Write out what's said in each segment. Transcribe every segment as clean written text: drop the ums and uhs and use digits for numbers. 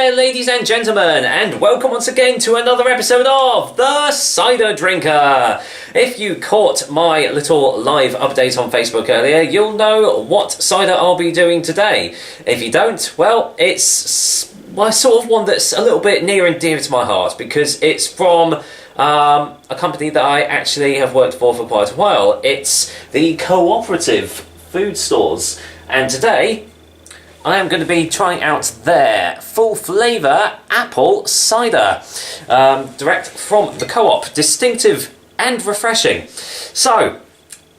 there, ladies and gentlemen, and welcome once again to another episode of The Cider Drinker. If you caught my little live update on Facebook earlier, you'll know what cider I'll be doing today. If you don't, well, it's sort of one that's a little bit near and dear to my heart, because it's from a company that I actually have worked for quite a while. It's the Cooperative Food Stores, and today I am going to be trying out their full flavour apple cider, direct from the Co-op, distinctive and refreshing. So,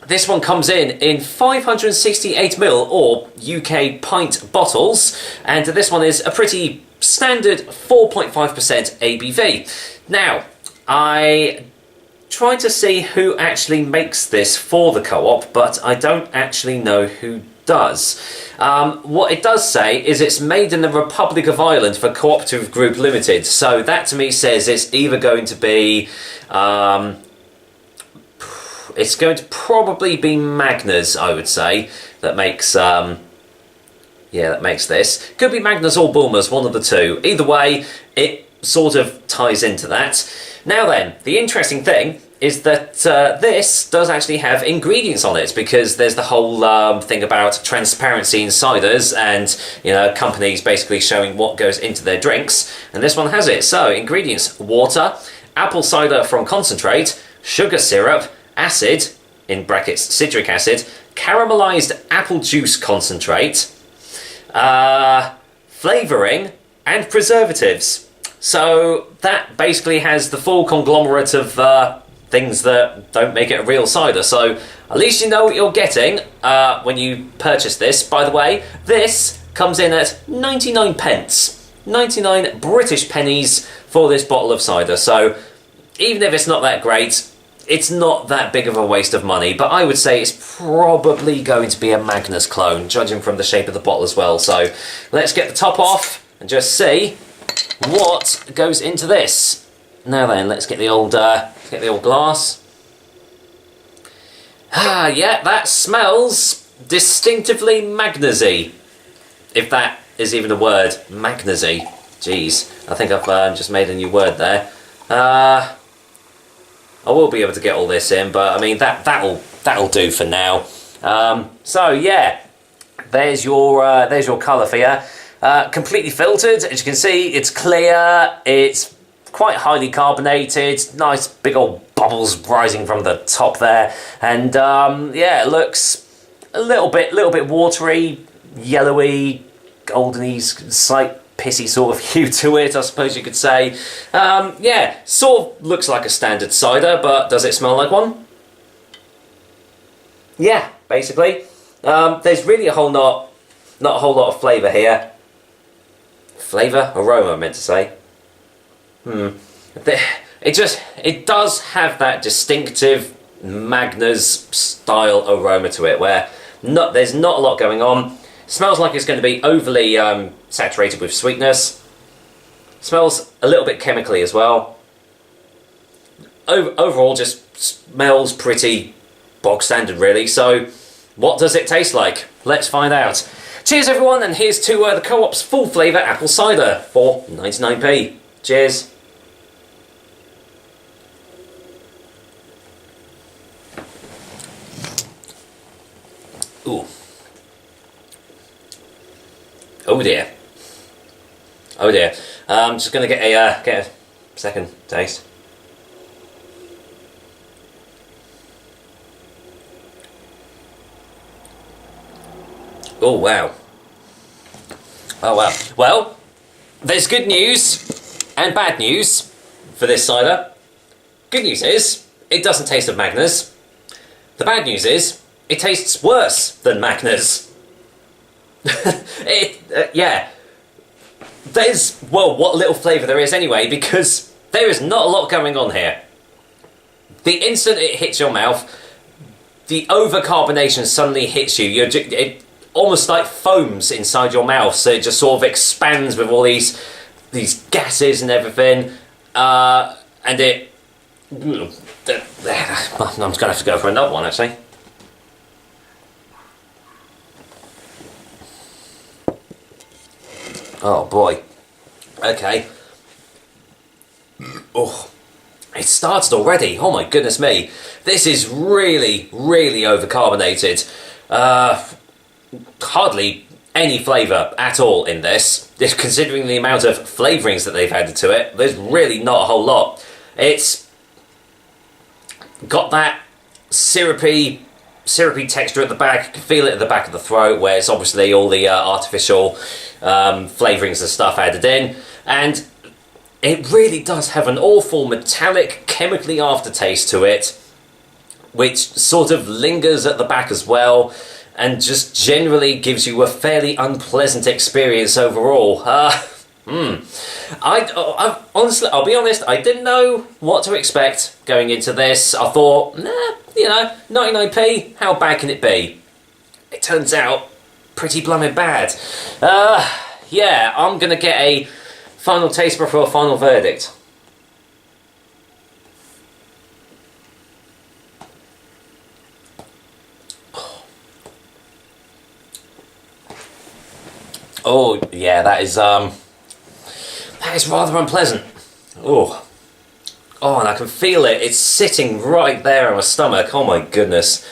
this one comes in 568ml or UK pint bottles, and this one is a pretty standard 4.5% ABV. Now, I tried to see who actually makes this for the Co-op, but I don't actually know who does. What it does say is it's made in the Republic of Ireland for Cooperative Group Limited, so that to me says it's either going to be it's going to probably be Magners, I would say, that makes that makes this. Could be Magners or BULMERS, one of the two. Either way, it sort of ties into that. Now then, the interesting thing is that this does actually have ingredients on it, because there's the whole thing about transparency in ciders, and companies basically showing what goes into their drinks, and this one has it. So ingredients: water, apple cider from concentrate, sugar syrup, acid in brackets citric acid, caramelized apple juice concentrate, flavouring, and preservatives. So that basically has the full conglomerate of things that don't make it a real cider. So at least you know what you're getting when you purchase this. By the way, this comes in at 99 pence. 99 British pennies for this bottle of cider. So even if it's not that great, it's not that big of a waste of money. But I would say it's probably going to be a Magners clone, judging from the shape of the bottle as well. So let's get the top off and just see what goes into this. Now then, let's get the old glass. Yeah, that smells distinctively Magnersy, if that is even a word. Magnersy. Jeez, I think I've just made a new word there. I will be able to get all this in, but I mean that'll do for now. So yeah, there's your colour for you. Completely filtered, as you can see. It's clear. It's quite highly carbonated, nice big old bubbles rising from the top there, and yeah, it looks a little bit watery, yellowy, goldeny, slight pissy sort of hue to it, I suppose you could say. Yeah, sort of looks like a standard cider, but does it smell like one? Yeah, basically. There's really not a whole lot of flavour here. Flavour? Aroma, I meant to say. It does have that distinctive Magners style aroma to it, where there's not a lot going on. Smells like it's going to be overly saturated with sweetness. Smells a little bit chemically as well. Overall, just smells pretty bog standard, really. So, what does it taste like? Let's find out. Cheers, everyone, and here's to the Co-op's full flavour apple cider for 99p. Cheers. Ooh. Oh dear. Oh dear. I'm just going to get a second taste. Oh wow. Oh wow. Well, there's good news and bad news for this cider. Good news is, it doesn't taste of Magners. The bad news is, it tastes worse than Magners. Yeah. There's, well, what little flavour there is anyway, because there is not a lot going on here. The instant it hits your mouth, the overcarbonation suddenly hits you. It almost like foams inside your mouth, so it just sort of expands with all these gases and everything, and it... I'm just going to have to go for another one, actually. Oh boy. Okay. Oh, it started already. Oh my goodness me. This is really, really overcarbonated. Hardly any flavour at all in this. Considering the amount of flavourings that they've added to it, there's really not a whole lot. It's got that syrupy texture at the back. You can feel it at the back of the throat, where it's obviously all the artificial flavourings and stuff added in. And it really does have an awful metallic, chemically aftertaste to it, which sort of lingers at the back as well, and just generally gives you a fairly unpleasant experience overall. Honestly, I'll be honest, I didn't know what to expect going into this. I thought, nah, 99p, how bad can it be? It turns out pretty blooming bad. Yeah, I'm gonna get a final taste before a final verdict. Oh yeah, that is rather unpleasant. Oh, and I can feel it. It's sitting right there in my stomach. Oh my goodness.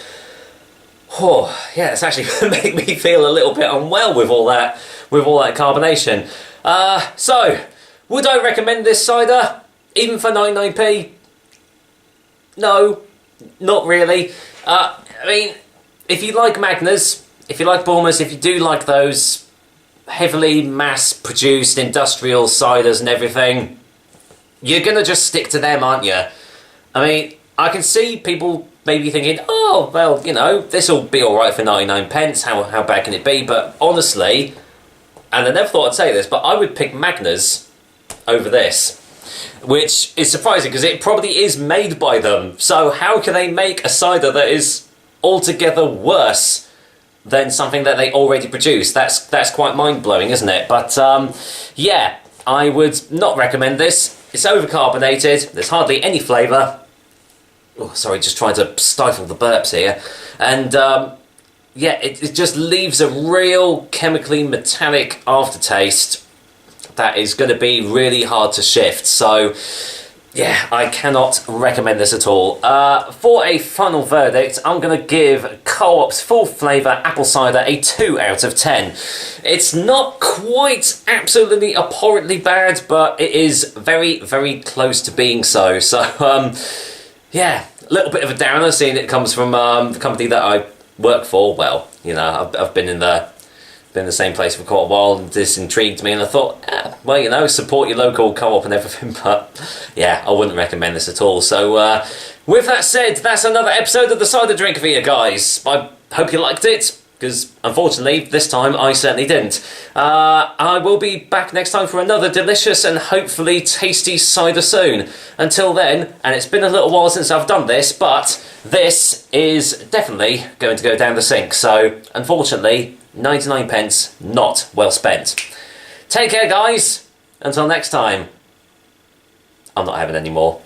Oh yeah, it's actually going to make me feel a little bit unwell with all that carbonation. So, would I recommend this cider even for 99p? No, not really. I mean, if you like Magners, if you like BULMERS, if you do like those heavily mass-produced industrial ciders and everything, you're gonna just stick to them, aren't you? I mean, I can see people maybe thinking, oh, well, this'll be alright for 99p, how bad can it be? But honestly, and I never thought I'd say this, but I would pick Magners over this, which is surprising because it probably is made by them. So how can they make a cider that is altogether worse than something that they already produce? That's quite mind-blowing, isn't it? But yeah, I would not recommend this. It's overcarbonated, there's hardly any flavour. Oh, sorry, just trying to stifle the burps here. And yeah, it just leaves a real chemically metallic aftertaste that is going to be really hard to shift. So yeah, I cannot recommend this at all. For a final verdict, I'm going to give Co-op's Full Flavour Apple Cider a 2 out of 10. It's not quite absolutely abhorrently bad, but it is very, very close to being so. So, yeah, a little bit of a downer seeing it comes from the company that I work for. Well, I've been in the same place for quite a while, and this intrigued me, and I thought, well, support your local co-op and everything, but yeah, I wouldn't recommend this at all. So with that said, that's another episode of the Cider Drinker for you guys. I hope you liked it, because unfortunately this time I certainly didn't. I will be back next time for another delicious and hopefully tasty cider soon. Until then, and it's been a little while since I've done this, but this is definitely going to go down the sink, so unfortunately 99p, not well spent. Take care, guys. Until next time. I'm not having any more.